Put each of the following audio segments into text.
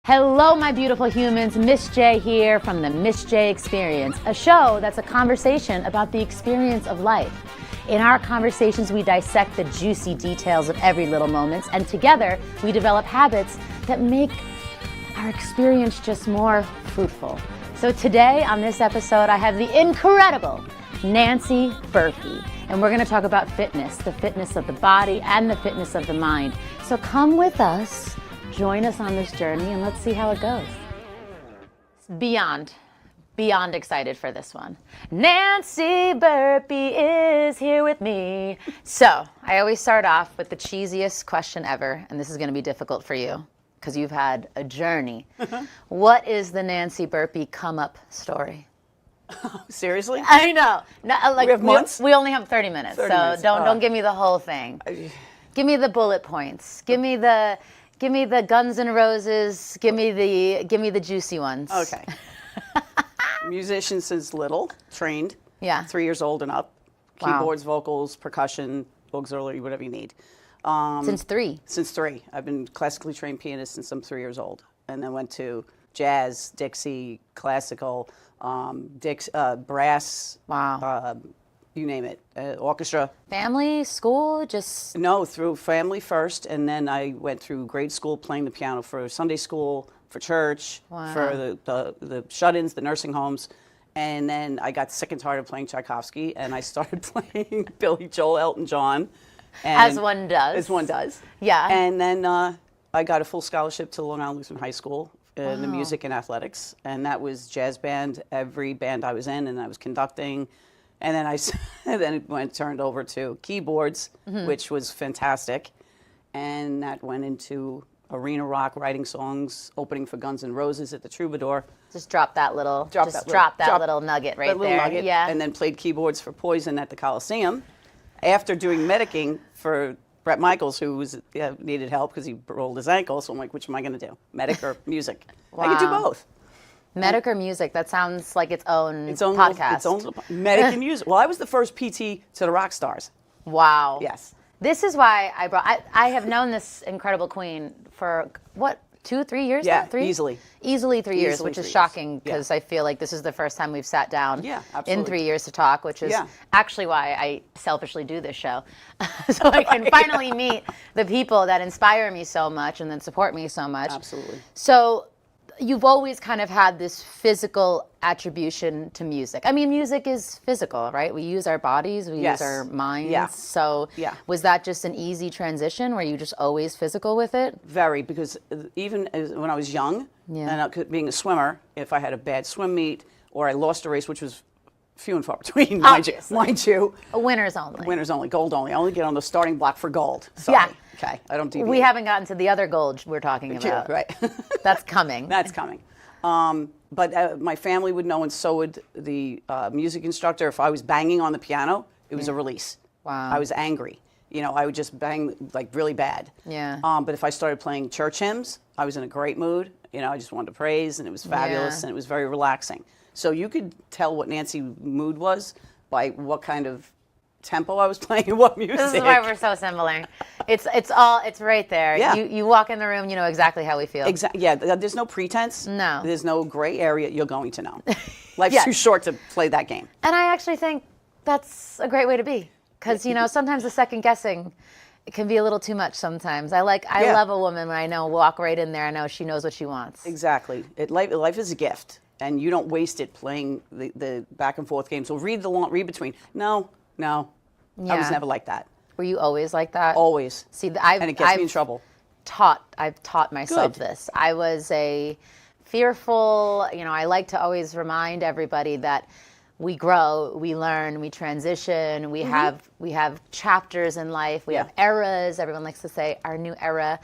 Hello, my beautiful humans. Miss J here from the Miss J Experience, a show that's a conversation about the experience of life. In our conversations, we dissect the juicy details of every little moment, and together we develop habits that make our experience just more fruitful. So today on this episode, I have the incredible Nancy Burpee, and we're going to talk about fitness, the fitness of the body and the fitness of the mind. So come with us. Join us on this journey and let's see how it goes. Beyond excited for this one. Nancy Burpee is here with me. So I always start off with the cheesiest question ever, and this is going to be difficult for you because you've had a journey. What is the Nancy Burpee come up story? Seriously? I know. No, like we have months? We only have 30 minutes, 30 so minutes. Don't give me the whole thing. Give me the bullet points. Give me the Guns N' Roses. Give me the juicy ones. Okay. Musician since little, trained. Yeah. 3 years old and up. Wow. Keyboards, vocals, percussion, auxiliary, whatever you need. Since 3? Since 3. I've been classically trained pianist since I'm 3 years old. And then went to jazz, Dixie, classical, brass. Wow. You name it. Orchestra. Family, school, just... No, through family first, and then I went through grade school playing the piano for Sunday school, for church, Wow. for the shut-ins, the nursing homes, and then I got sick and tired of playing Tchaikovsky, and I started playing Billy Joel, Elton John. As one does. As one does. Yeah. And then I got a full scholarship to Long Island Lutheran High School in the Wow. music and athletics, and that was jazz band, every band I was in, and I was conducting. And then it turned over to keyboards, which was fantastic. And that went into arena rock, writing songs, opening for Guns N' Roses at the Troubadour. Just drop that little nugget right That little there. nugget. Yeah. And then played keyboards for Poison at the Coliseum. After doing medicing for Bret Michaels, who needed help because he rolled his ankle. So I'm like, which am I going to do? Medic or music? I could do Wow. both. Medic or music? That sounds like its own Podcast. podcast. Its own medic and music. Well, I was the first PT to the rock stars. Wow. Yes. This is why I have known this incredible queen for, what, 2-3 years? Yeah, now? 3? easily. Easily 3 years, Easily which is 3 years. shocking because Yeah. I feel like this is the first time we've sat down Yeah, in absolutely. 3 years to talk, which is Yeah. actually why I selfishly do this show. So I can finally meet the people that inspire me so much and that support me so much. Absolutely. So you've always kind of had this physical attribution to music. I mean, music is physical, right? We use our bodies, we Yes. use our minds. Yeah. So Yeah. was that just an easy transition? Were you just always physical with it? Very, because even when I was young, Yeah. and being a swimmer, if I had a bad swim meet or I lost a race, which was few and far between, mind you. A winner's only. Winners only, gold only. I only get on the starting block for gold. Sorry. Yeah. Okay, I don't deviate. We haven't gotten to the other gold we're talking about. Right. That's coming. That's coming. But my family would know, and so would the music instructor. If I was banging on the piano, it was a release. Wow. I was angry. You know, I would just bang like really bad. Yeah. But if I started playing church hymns, I was in a great mood. You know, I just wanted to praise, and it was fabulous, Yeah. and it was very relaxing. So you could tell what Nancy's mood was by what kind of tempo I was playing and what music. This is why we're so similar. It's right there. Yeah. You walk in the room, you know exactly how we feel. Exactly. Yeah. There's no pretense. No. There's no gray area. You're going to know. Life's Yes. too short to play that game. And I actually think that's a great way to be. Because, you know, sometimes the second guessing, it can be a little too much sometimes. I Yeah. love a woman when I know walk right in there. I know she knows what she wants. Exactly. Life is a gift, and you don't waste it playing the back and forth games. So read between. No. I was Yeah. never like that. Were you always like that? Always. See, And it gets me in trouble. I've taught myself Good. this. I was a fearful, you know, I like to always remind everybody that we grow, we learn, we transition, we have chapters in life, we Yeah. have eras. Everyone likes to say our new era.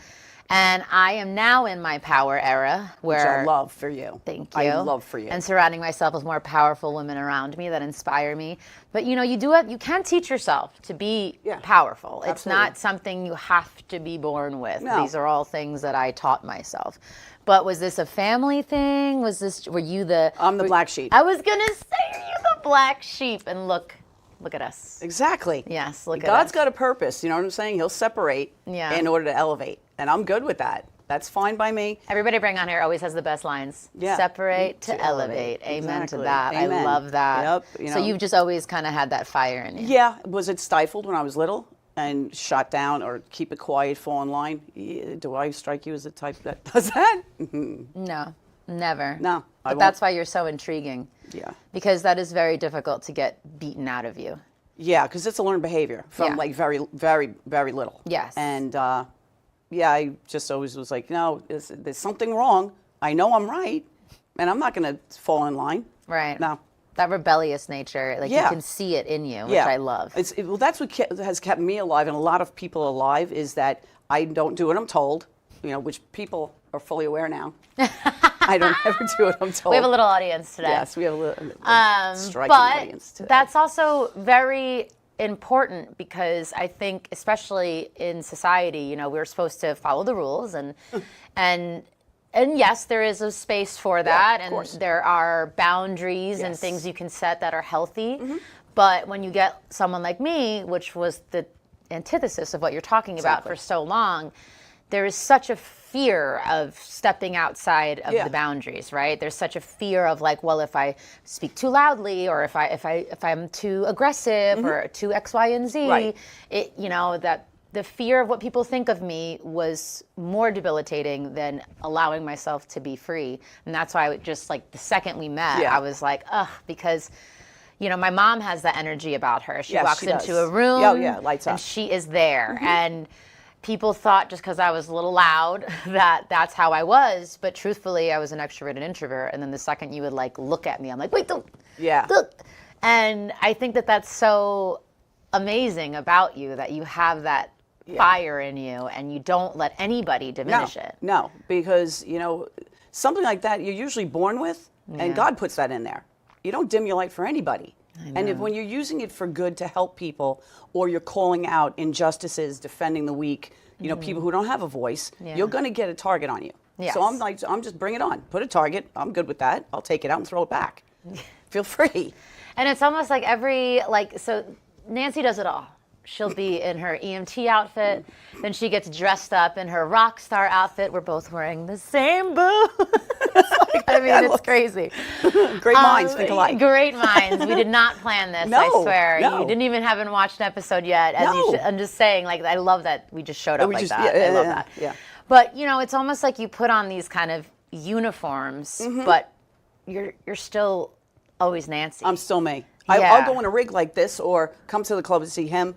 And I am now in my power era Which where I love for you. Thank you. I love for you. And surrounding myself with more powerful women around me that inspire me. But you know, you can teach yourself to be Yeah. powerful. It's Absolutely. not something you have to be born with. No. These are all things that I taught myself. But was this a family thing? Were you the I'm the black sheep. I was gonna say you're the black sheep, and look at us. Exactly. Yes, look at God's us. got a purpose. You know what I'm saying? He'll separate Yeah. in order to elevate. And I'm good with that. That's fine by me. Everybody bring on here always has the best lines. Yeah. Separate to elevate. Amen Exactly. to that. Amen. I love that. Yep. You So know. you've just always kind of had that fire in you. Yeah. Was it stifled when I was little and shot down or keep it quiet, fall in line? Yeah. Do I strike you as the type that does that? No, never. No. But that's why you're so intriguing. Yeah. Because that is very difficult to get beaten out of you. Yeah, because it's a learned behavior from like very, very, very little. Yes. And yeah, I just always was like, no, there's something wrong. I know I'm right, and I'm not going to fall in line. Right. No. That rebellious nature, like you can see it in you, which I love. Well, that's what has kept me alive, and a lot of people alive, is that I don't do what I'm told, you know, which people are fully aware now. I don't ever do what I'm told. We have a little audience today. Yes, we have a striking audience today. That's also very important because I think, especially in society, you know, we're supposed to follow the rules and yes, there is a space for that, of and course. there are boundaries and things you can set that are healthy. But when you get someone like me, which was the antithesis of what you're talking about for so long, there is such a fear of stepping outside of the boundaries, right? There's such a fear of like, well, if I speak too loudly, or if I'm too aggressive, or too X, Y, and Z, it, you know, that the fear of what people think of me was more debilitating than allowing myself to be free. And that's why just like the second we met, I was like, ugh, because you know, my mom has that energy about her. She walks into a room lights up. and she is there. And people thought just because I was a little loud that that's how I was. But truthfully, I was an extrovert and introvert. And then the second you would like look at me, I'm like, wait, don't. Look. And I think that that's so amazing about you, that you have that fire in you and you don't let anybody diminish it. No, because, you know, something like that you're usually born with, and God puts that in there. You don't dim your light for anybody. And when you're using it for good to help people, or you're calling out injustices, defending the weak, you know, people who don't have a voice, you're going to get a target on you. Yes. So I'm like, I'm just bring it on. Put a target. I'm good with that. I'll take it out and throw it back. Feel free. And it's almost like so Nancy does it all. She'll be in her EMT outfit, then she gets dressed up in her rock star outfit. We're both wearing the same boots. I mean, it's crazy. Great minds think alike. Great minds. We did not plan this, I swear. No. You didn't even haven't watched an episode yet. I'm just saying, like, I love that we just showed up like that. I love that. Yeah. But, you know, it's almost like you put on these kind of uniforms, but you're still always Nancy. I'm still me. I'll go in a rig like this, or come to the club and see him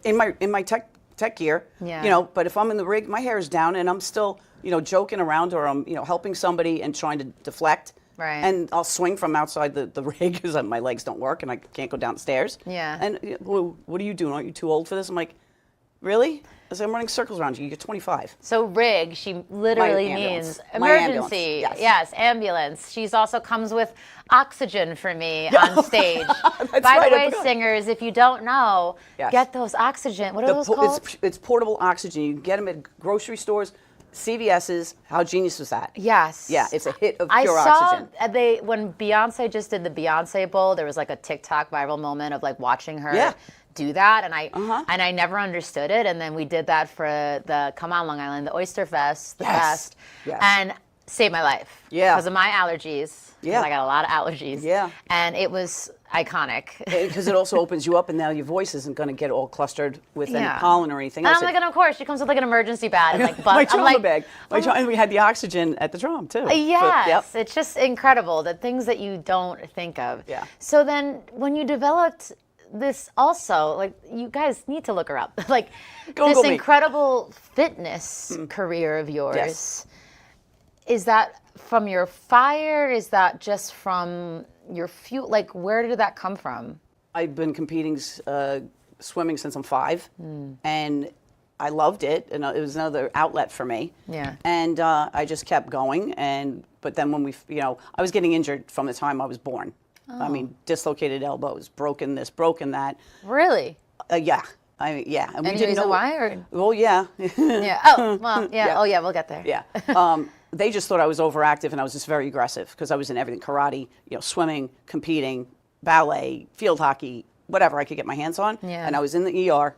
in my tech gear. Yeah. You know, but if I'm in the rig, my hair is down and I'm still, you know, joking around, or I'm, you know, helping somebody and trying to deflect. Right. And I'll swing from outside the rig because my legs don't work and I can't go downstairs. Yeah. And well, what are you doing? Aren't you too old for this? I'm like, really? I said, I'm running circles around you. You're 25. So rig, she literally means emergency. Yes, ambulance. She's also comes with oxygen for me on stage. By the way, singers, if you don't know, get those oxygen. What are those called? It's portable oxygen. You can get them at grocery stores, CVS's. How genius was that? Yes. Yeah, it's a hit of pure oxygen. I saw when Beyonce just did the Beyonce Bowl, there was like a TikTok viral moment of like watching her do that, and I never understood it, and then we did that for the Come On Long Island, the Oyster Fest, the fest, and saved my life. Yeah, because of my allergies. Yeah, I got a lot of allergies. Yeah, and it was iconic because it also opens you up, and now your voice isn't going to get all clustered with any pollen or anything else. And I'm like, and of course, she comes with like an emergency bag, and like, my trauma bag. And we had the oxygen at the drum too. Yes, it's just incredible, the things that you don't think of. Yeah. So then, when you developed this also, like, you guys need to look her up. Like, this incredible fitness career of yours, is that from your fire? Is that just from your fuel? Like, where did that come from? I've been competing swimming since I'm 5, and I loved it, and it was another outlet for me. Yeah. And I just kept going, but then when I was getting injured from the time I was born. I mean, dislocated elbows, broken this, broken that. Really? Yeah. Yeah. And any reason why? Or? Well, yeah. Yeah. Oh, well, yeah. Oh, yeah. We'll get there. Yeah. They just thought I was overactive, and I was just very aggressive because I was in everything: karate, swimming, competing, ballet, field hockey, whatever I could get my hands on. Yeah. And I was in the ER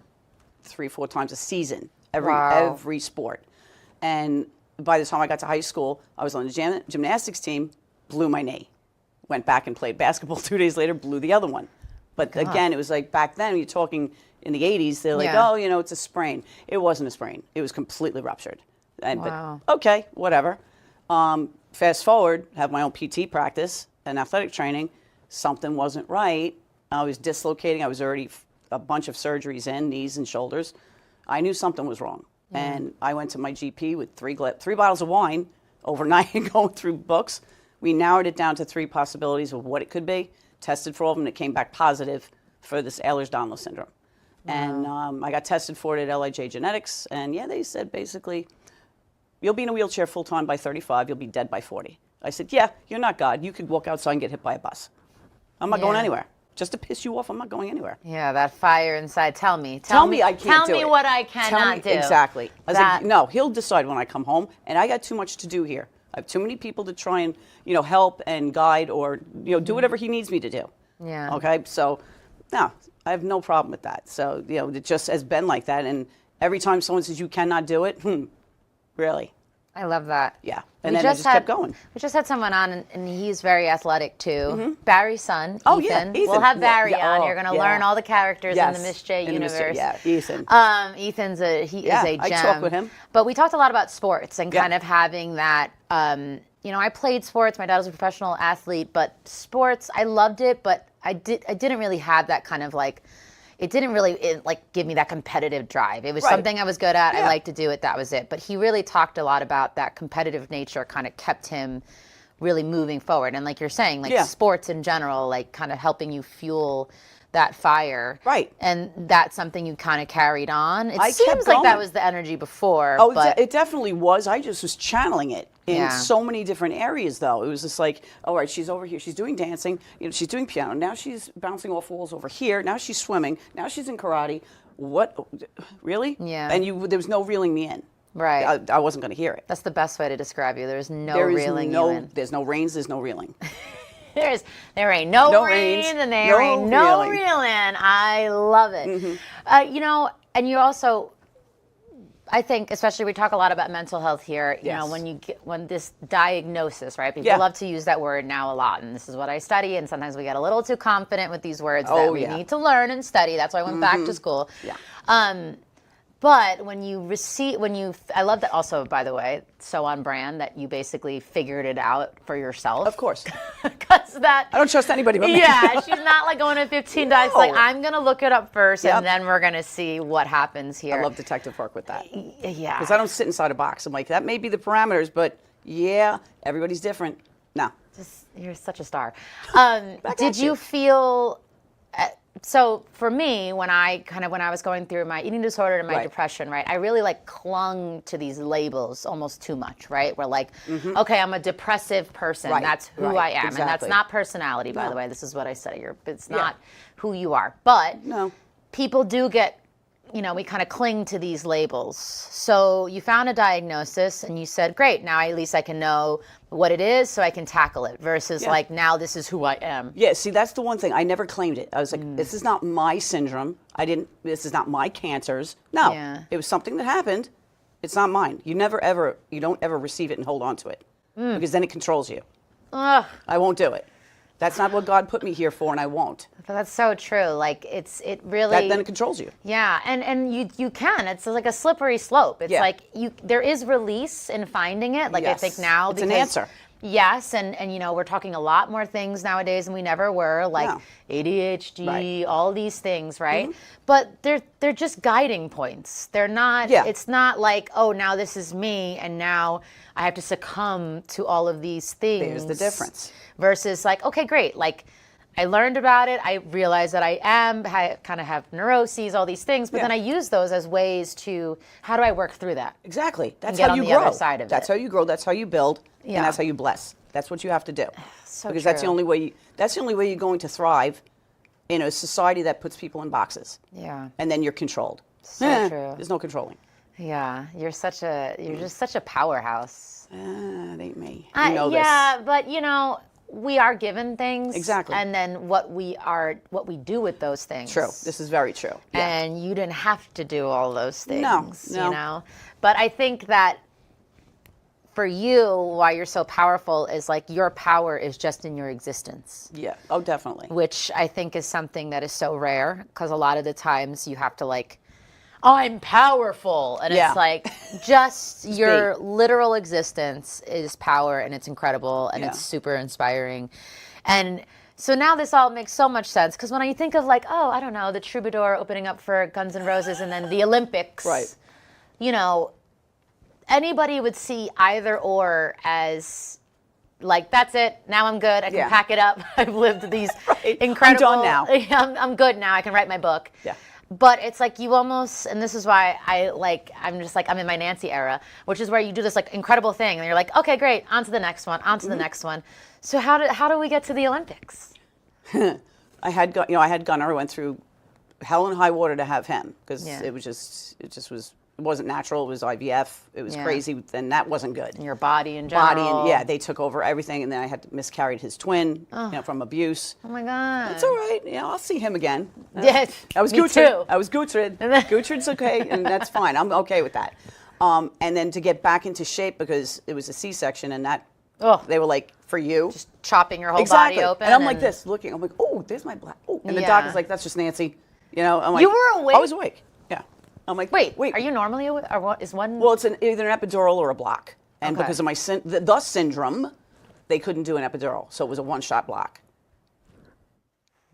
3-4 times a season, every sport. And by the time I got to high school, I was on the gymnastics team, blew my knee. Went back and played basketball 2 days later, blew the other one. But again, it was like back then, you're talking in the 80s, they're like, oh, you know, it's a sprain. It wasn't a sprain. It was completely ruptured. And, Wow. But, okay, whatever. Fast forward, have my own PT practice and athletic training. Something wasn't right. I was dislocating. I was already a bunch of surgeries in, knees and shoulders. I knew something was wrong. And I went to my GP with three bottles of wine overnight going through books. We narrowed it down to 3 possibilities of what it could be, tested for all of them, and it came back positive for this Ehlers-Danlos syndrome. Wow. And I got tested for it at LIJ Genetics, and yeah, they said basically, you'll be in a wheelchair full-time by 35, you'll be dead by 40. I said, yeah, you're not God. You could walk outside and get hit by a bus. I'm not going anywhere. Just to piss you off, I'm not going anywhere. Yeah, that fire inside. Tell me I can't do it. Tell me what I cannot do. Exactly. I was like, no, he'll decide when I come home, and I got too much to do here. I have too many people to try and, you know, help and guide or, you know, do whatever he needs me to do. Yeah. Okay, so, no, I have no problem with that. So, you know, it just has been like that, and every time someone says you cannot do it, really? I love that. Yeah, and then I just kept going. We just had someone on, and he's very athletic too. Barry's son, Oh, Ethan. yeah, Ethan. We'll have Barry Yeah, on. oh, You're going to yeah. learn all the characters in the Miss J in the Miss universe. J, yeah, Ethan. Ethan's is a gem. I talk with him. But we talked a lot about sports and kind of having that. You know, I played sports. My dad was a professional athlete, but sports, I loved it, but I didn't really have that kind of like. It didn't really give me that competitive drive. It was something I was good at. I liked to do it. That was it. But he really talked a lot about that competitive nature kind of kept him really moving forward. And like you're saying, like sports in general, like kind of helping you fuel that fire. Right. And that's something you kind of carried on. It I seems kept like that going. was the energy before. Oh, but it definitely was. I just was channeling it in so many different areas, though. It was just like, all right, she's over here. She's doing dancing. You know, she's doing piano. Now she's bouncing off walls over here. Now she's swimming. Now she's in karate. What? Really? Yeah. And there was no reeling me in. Right. I wasn't going to hear it. That's the best way to describe you. There's no reeling you in. There's no reins. There's no reeling. There ain't no reins and there ain't no reeling. I love it. You know, and you also, I think, especially we talk a lot about mental health here. You know, when this diagnosis, right? People love to use that word now a lot, and this is what I study. And sometimes we get a little too confident with these words that we need to learn and study. That's why I went back to school. Yeah. But when you I love that also, by the way, so on brand that you basically figured it out for yourself. Of course. Because I don't trust anybody but me. Yeah, she's not like going to 15 dives. Like, I'm going to look it up first, and then we're going to see what happens here. I love detective work with that. Yeah. Because I don't sit inside a box. I'm like, that may be the parameters, but yeah, everybody's different. No. You're such a star. Did you feel... So for me, when I was going through my eating disorder and my depression, right, I really like clung to these labels almost too much, right? We're like, okay, I'm a depressive person. That's who I am. Exactly. And that's not personality, by the way. This is what I study. It's not who you are. But people do get, you know, we kind of cling to these labels. So you found a diagnosis and you said, great, now at least I can know what it is so I can tackle it versus like, now this is who I am. Yeah, see, that's the one thing. I never claimed it. I was like, this is not my syndrome. This is not my cancers. No, it was something that happened. It's not mine. You don't ever receive it and hold on to it because then it controls you. I won't do it. That's not what God put me here for, and I won't. That's so true. Like it really. Then it controls you. Yeah, and you can. It's like a slippery slope. It's like there is release in finding it. Like I think now it's an answer. Yes, and you know we're talking a lot more things nowadays than we never were. Like ADHD, all these things, right? But they're just guiding points. They're not. It's not like, oh, now this is me, and now I have to succumb to all of these things. There's the difference. Versus like, okay, great. Like I learned about it. I realized that I kind of have neuroses, all these things, but then I use those as ways to, how do I work through that? Exactly. That's how you grow. Other side of that's how you grow. That's how you build. Yeah. And that's how you bless. That's what you have to do. So because true. that's the only way. That's the only way you're going to thrive in a society that puts people in boxes. Yeah. And then you're controlled. So true. There's no controlling. Yeah. You're just such a powerhouse. It ain't me. You know this. Yeah, but you know, we are given things. Exactly. And then what we do with those things. True. This is very true. Yeah. And you didn't have to do all those things. No. You know? But I think that for you, why you're so powerful is like your power is just in your existence. Yeah. Oh, definitely. Which I think is something that is so rare, because a lot of the times you have to like, I'm powerful. And Yeah. it's like, just your literal existence is power, and it's incredible, and it's super inspiring. And so now this all makes so much sense, because when I think of like, oh, I don't know, the Troubadour opening up for Guns N' Roses and then the Olympics, Right. you know, anybody would see either or as like, that's it, now I'm good, I can pack it up, I've lived these incredible... I'm done now. I'm good now, I can write my book. Yeah. But it's like you almost, and this is why I'm just like, I'm in my Nancy era, which is where you do this like incredible thing, and you're like, okay, great, on to the next one, on to the next one. So how do we get to the Olympics? I had Gunnar. I went through hell and high water to have him, because it wasn't natural. It was IVF. It was crazy. Then that wasn't good. And your body in general. And they took over everything, and then I had miscarried his twin, from abuse. Oh my God. It's all right. I'll see him again. Yes. I was me Gutrid. too. I was Gutrid. Gutrid's okay, and that's fine. I'm okay with that. And then to get back into shape, because it was a C-section, and that they were like, for you. Just chopping your whole Exactly. body open. And I'm like this, looking. I'm like, oh, there's my black. Oh, and the doctor's like, that's just Nancy. I'm like, You were awake? I was awake. Yeah. I'm like, wait. Are you normally awake? Or what is one? Well, it's either an epidural or a block. And because of my the syndrome, they couldn't do an epidural, so it was a one-shot block.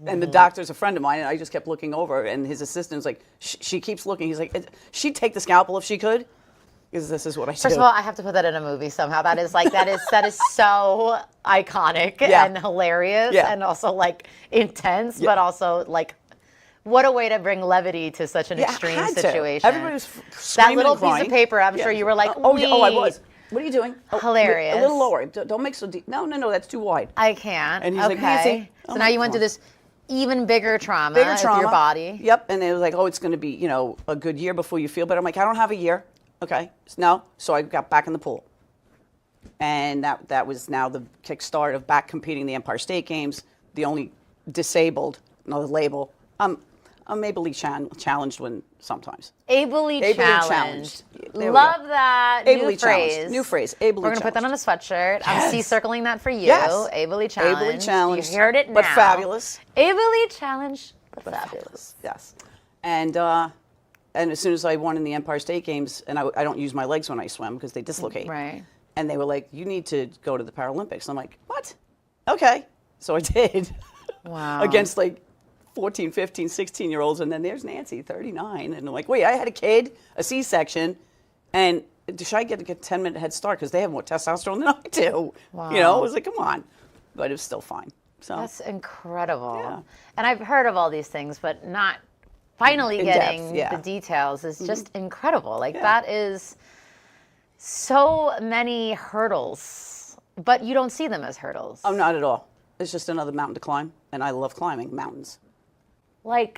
And the doctor's a friend of mine, and I just kept looking over, and his assistant's like, she keeps looking. He's like, she'd take the scalpel if she could, because this is what I do. First of all, I have to put that in a movie somehow. That is so iconic and hilarious, and also like intense, but also like, what a way to bring levity to such an extreme situation. Everybody was screaming that little and crying. piece of paper. I'm sure you were like, oh, I was. What are you doing? Hilarious. A little lower. Don't make so deep. No, that's too wide. I can't. And he's like, Nancy. So now you went through this even bigger trauma with your body. Yep. And it was like, it's going to be, a good year before you feel better. I'm like, I don't have a year. Okay. No. So I got back in the pool. And that was now the kickstart of back competing in the Empire State Games. The only disabled, another label. I'm ably challenged sometimes. Ably challenged. Love that. Ably new phrase. challenged. New phrase. Ably challenged. We're going to put that on a sweatshirt. Yes. I'm C-circling that for you. Yes. Ably challenged. Ably challenged. You heard it now. But fabulous. Ably challenged, but fabulous. Yes. And as soon as I won in the Empire State Games, and I don't use my legs when I swim because they dislocate. Right. And they were like, you need to go to the Paralympics. I'm like, what? Okay. So I did. Wow. Against like 14, 15, 16-year-olds, and then there's Nancy, 39, and I'm like, wait, I had a kid, a C-section, and should I get a 10-minute head start because they have more testosterone than I do? Wow. I was like, come on, but it was still fine. So that's incredible. Yeah. And I've heard of all these things, but not finally getting the details is just incredible. Like that is so many hurdles, but you don't see them as hurdles. Oh, not at all. It's just another mountain to climb, and I love climbing mountains. And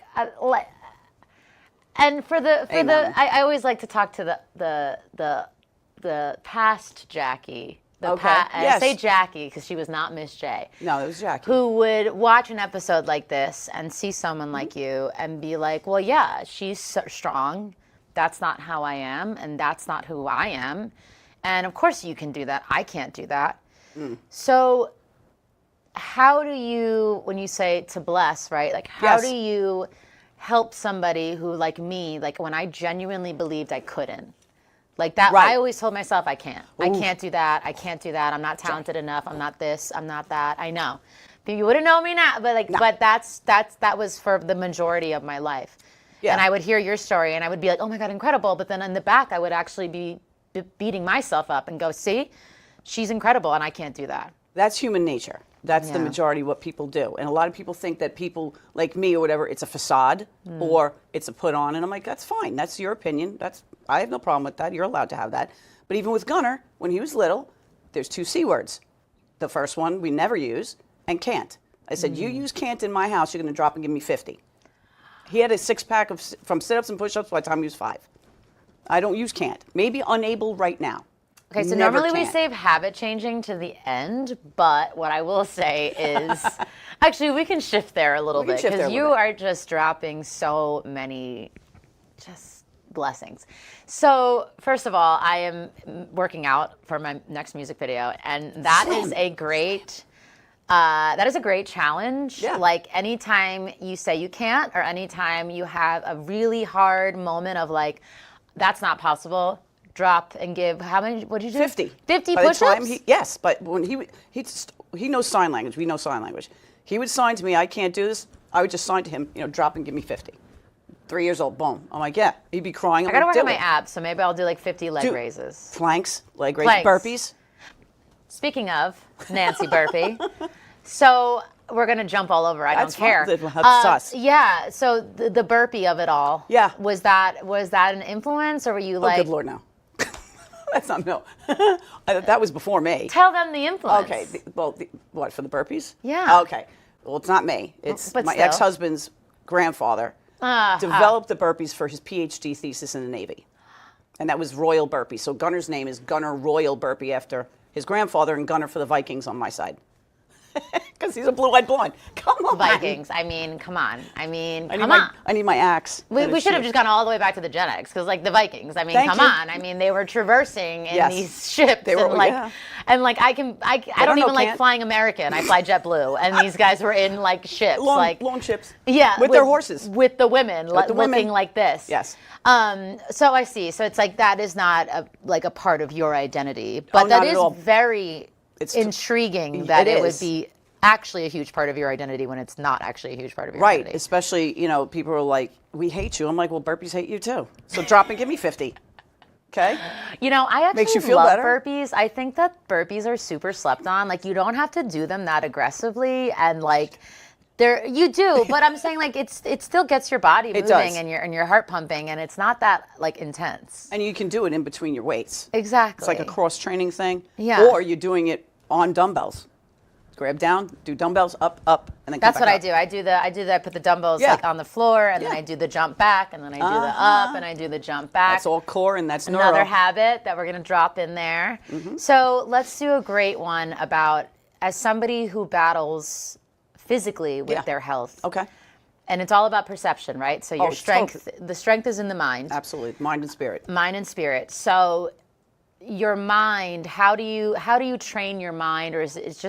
for the I always like to talk to the past Jackie. I say Jackie because she was not Miss J. No, it was Jackie. Who would watch an episode like this and see someone like you and be like, well, yeah, she's so strong. That's not how I am, and that's not who I am. And of course you can do that. I can't do that. So how do you, when you say to bless, right? Like, how do you help somebody who, like me, like when I genuinely believed I couldn't? Like that, I always told myself I can't. Ooh. I can't do that. I can't do that. I'm not talented enough. I'm not this. I'm not that. I know. You wouldn't know me now, but like, but that was for the majority of my life. Yeah. And I would hear your story and I would be like, oh my God, incredible. But then in the back, I would actually be beating myself up and go, see, she's incredible and I can't do that. That's human nature. That's the majority of what people do. And a lot of people think that people like me or whatever, it's a facade or it's a put on. And I'm like, that's fine. That's your opinion. I have no problem with that. You're allowed to have that. But even with Gunnar, when he was little, there's 2 C words. The first one we never use, and can't. I said, you use can't in my house, you're going to drop and give me 50. He had a 6-pack from sit-ups and push-ups by the time he was 5. I don't use can't. Maybe unable right now. Okay, so normally we save habit changing to the end, but what I will say is, actually we can shift there a little bit because you are just dropping so many just blessings. So first of all, I am working out for my next music video, and that is a great challenge. Yeah. Like anytime you say you can't, or anytime you have a really hard moment of like, that's not possible, drop and give, how many, what did you do? 50. 50 By the push-ups? time yes, but when he knows sign language, we know sign language. He would sign to me, I can't do this. I would just sign to him, drop and give me 50. 3 years old, boom. I'm like, yeah. He'd be crying. I gotta work on my abs, so maybe I'll do like 50 leg raises. Planks, leg raises, burpees. Speaking of Nancy Burpee, so we're gonna jump all over. I don't care. That's sus. Yeah. So the burpee of it all. Yeah. Was that an influence, or were you like? Oh, good Lord, no. That's not no. That was before me. Tell them the influence. Okay. What for the burpees? Yeah. Okay. Well, it's not me. It's But my still. ex-husband's grandfather developed the burpees for his PhD thesis in the Navy, and that was Royal Burpee. So Gunner's name is Gunner Royal Burpee after his grandfather, and Gunner for the Vikings on my side. Because he's a blue-eyed blonde. Come on. Vikings. I mean, come on. I need my axe. We should have just gone all the way back to the genetics, because like the Vikings. I mean, come on. I mean, they were traversing in these ships. They were, and like I don't even like flying American. I fly JetBlue, and these guys were in like ships, long ships. Yeah, with their horses, with the women, looking like this. Yes. So I see. So it's like that is not a part of your identity, but that is very. It's intriguing that it would be actually a huge part of your identity when it's not actually a huge part of your identity. Right, especially, people are like, we hate you. I'm like, well, burpees hate you too. So drop and give me 50. Okay? I actually Makes you feel love better? burpees. I think that burpees are super slept on. Like, you don't have to do them that aggressively, and like, you do, but I'm saying like it still gets your body moving and your heart pumping, and it's not that like intense. And you can do it in between your weights. Exactly. It's like a cross training thing. Yeah. Or you're doing it on dumbbells. Grab down, do dumbbells up, and then come That's back what up. I do. I put the dumbbells like on the floor, and then I do the jump back, and then I do the up, and I do the jump back. That's all core, and that's another neuro. habit that we're going to drop in there. So let's do a great one about, as somebody who battles physically with their health. Okay. And it's all about perception, right? So your strength, the strength is in the mind. Absolutely, mind and spirit. Mind and spirit. So your mind, how do you train your mind, or is it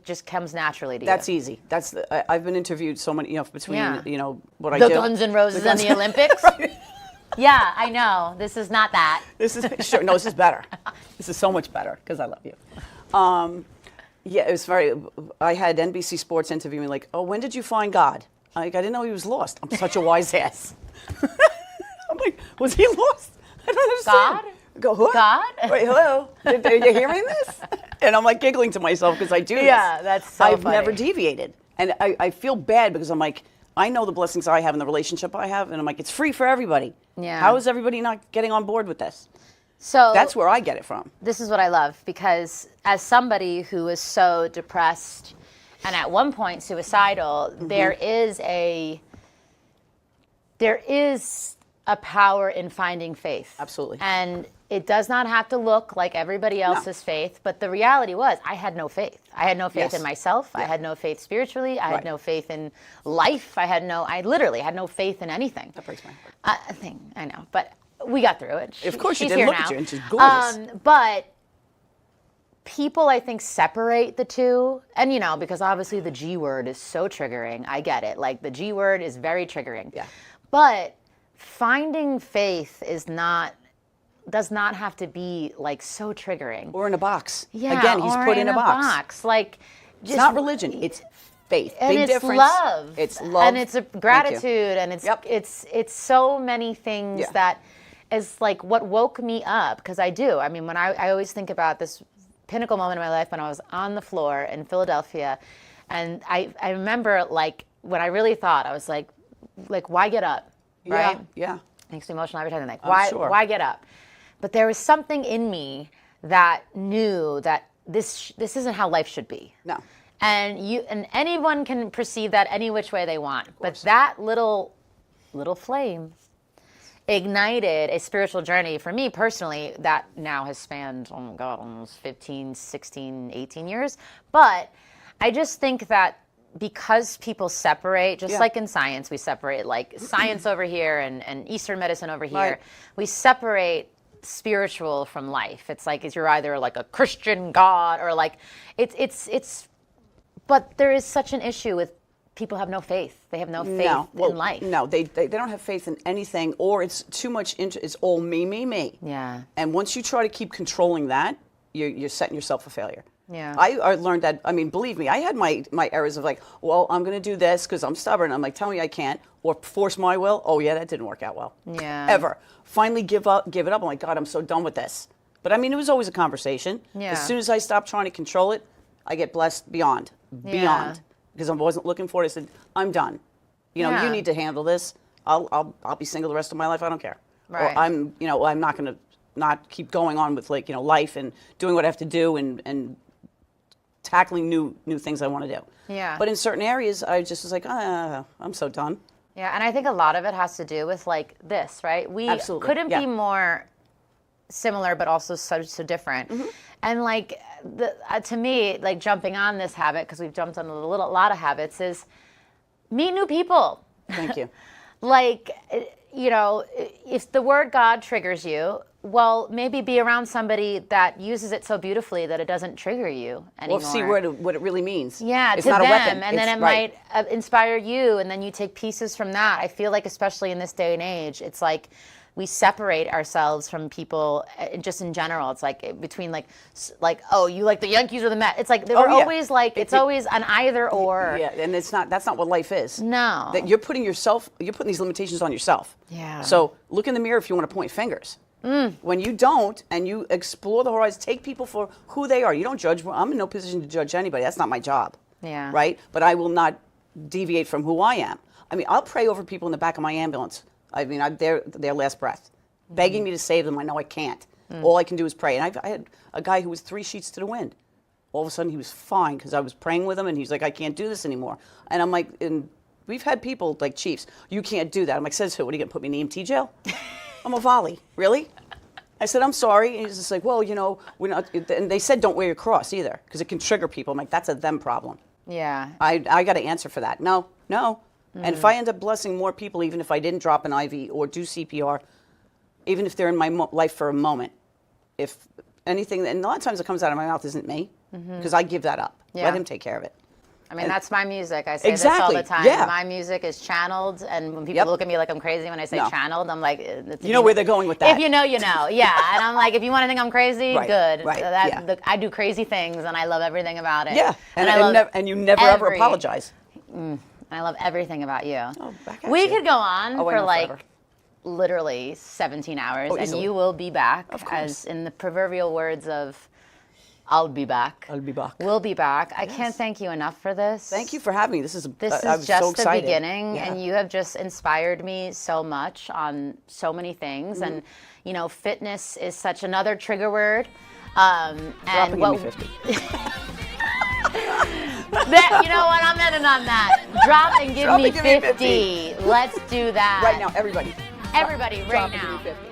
just comes naturally to you? That's easy. I've been interviewed so many, between what I do. do. The Guns N' Roses and the Olympics. Right. Yeah, I know. This is not that. This is sure. No, this is better. This is so much better because I love you. Yeah, it was I had NBC Sports interview me like, oh, when did you find God? I didn't know he was lost. I'm such a wise ass. I'm like, was he lost? I don't understand. God? Go, what? God? Wait, hello? Are you hearing this? And I'm like giggling to myself because I do this. Yeah, that's so I've funny. never deviated. And I feel bad because I'm like, I know the blessings I have and the relationship I have, and I'm like, it's free for everybody. Yeah. How is everybody not getting on board with this? So that's where I get it from. This is what I love, because as somebody who is so depressed and at one point suicidal, there is a power in finding faith. Absolutely. And it does not have to look like everybody else's faith, but the reality was I had no faith. I had no faith in myself. Yeah. I had no faith spiritually. I had no faith in life. I literally had no faith in anything. That breaks my heart. I know, but we got through it. Of course, she's you didn't look now. at you, and she's gorgeous. But people, I think, separate the two. And, because obviously the G word is so triggering. I get it. Like, the G word is very triggering. Yeah. But finding faith does not have to be, like, so triggering. Or in a box. Yeah, again, he's or put in a box. Like, it's not religion. It's faith. And Big it's difference. love. It's love. And it's a gratitude. And it's so many things that is like what woke me up. Because I do. I mean, when I always think about this pinnacle moment in my life when I was on the floor in Philadelphia. And I remember, like, when I really thought, I was like, why get up? Right? Yeah. Makes me emotional every time. Like, sure. why get up? But there was something in me that knew that this isn't how life should be. No. And anyone can perceive that any which way they want. But that little flame ignited a spiritual journey for me personally that now has spanned, oh my God, almost 15, 16, 18 years. But I just think that because people separate, just Yeah. like in science, we separate like science over here and Eastern medicine over here. Right. We separate spiritual from life. It's like you're either like a Christian God or like it's. But there is such an issue with people have no faith. They have no faith in life. No, they don't have faith in anything, or it's too much it's all me. Yeah. And once you try to keep controlling that, you're setting yourself for failure. Yeah. I learned that. I mean, believe me, I had my errors of like, well, I'm going to do this because I'm stubborn. I'm like, tell me I can't, or force my will. Oh yeah, that didn't work out well. Yeah. Ever. Finally give it up. I'm like, God, I'm so done with this. But I mean, it was always a conversation. Yeah. As soon as I stopped trying to control it, I get blessed beyond. Because I wasn't looking for it. I said, I'm done. You know, you need to handle this. I'll be single the rest of my life. I don't care. Right. Or I'm not going to not keep going on with like, life and doing what I have to do and tackling new things I want to do. Yeah. But in certain areas, I just was like, I'm so done. Yeah, and I think a lot of it has to do with like this, right? We Absolutely. couldn't Yeah. be more similar, but also so different. Mm-hmm. And like to me, like jumping on this habit, because we've jumped on a lot of habits, is meet new people. Thank you. Like, if the word God triggers you, well, maybe be around somebody that uses it so beautifully that it doesn't trigger you anymore. Well, see what it really means. Yeah, it's to not them, a weapon. and then it right. might inspire you, and then you take pieces from that. I feel like, especially in this day and age, it's like we separate ourselves from people just in general. It's like between like, oh, you like the Yankees or the Mets. It's like we're always like, it's always an either or. Yeah, and that's not what life is. No. That you're putting these limitations on yourself. Yeah. So look in the mirror if you want to point fingers. When you don't, and you explore the horizon, take people for who they are. You don't judge. I'm in no position to judge anybody. That's not my job. Yeah. Right? But I will not deviate from who I am. I mean, I'll pray over people in the back of my ambulance. I mean, their last breath, begging me to save them. I know I can't. All I can do is pray. And I had a guy who was 3 sheets to the wind. All of a sudden, he was fine because I was praying with him, and he's like, I can't do this anymore. And I'm like, and we've had people like chiefs, you can't do that. I'm like, says who? What are you going to put me in EMT jail? I'm a volley. Really? I said, I'm sorry. And he's just like, well, we're not. And they said, don't wear your cross either because it can trigger people. I'm like, that's a them problem. Yeah. I got to answer for that. No. And if I end up blessing more people, even if I didn't drop an IV or do CPR, even if they're in my life for a moment, if anything, and a lot of times it comes out of my mouth isn't me because I give that up. Yeah. Let him take care of it. I mean, that's my music. I say Exactly. this all the time. Yeah. My music is channeled, and when people look at me like I'm crazy when I say channeled, I'm like, you know where they're going with that. If you know, you know. Yeah. And I'm like, if you want to think I'm crazy, Right, good. right, I do crazy things, and I love everything about it. Yeah. And you never ever apologize. And I love everything about you. Oh, back at we you. could go on Oh, I for know, like forever. literally 17 hours, and easily. you will be back, Of course. as in the proverbial words of, I'll be back. I'll be back. We'll be back. I can't thank you enough for this. Thank you for having me. This is I was just so the beginning, and you have just inspired me so much on so many things. And fitness is such another trigger word. Drop and give me 50. You know what? I'm ending on that. Drop and give me 50. Let's do that Right now, everybody. Everybody, right Drop and now. give me 50.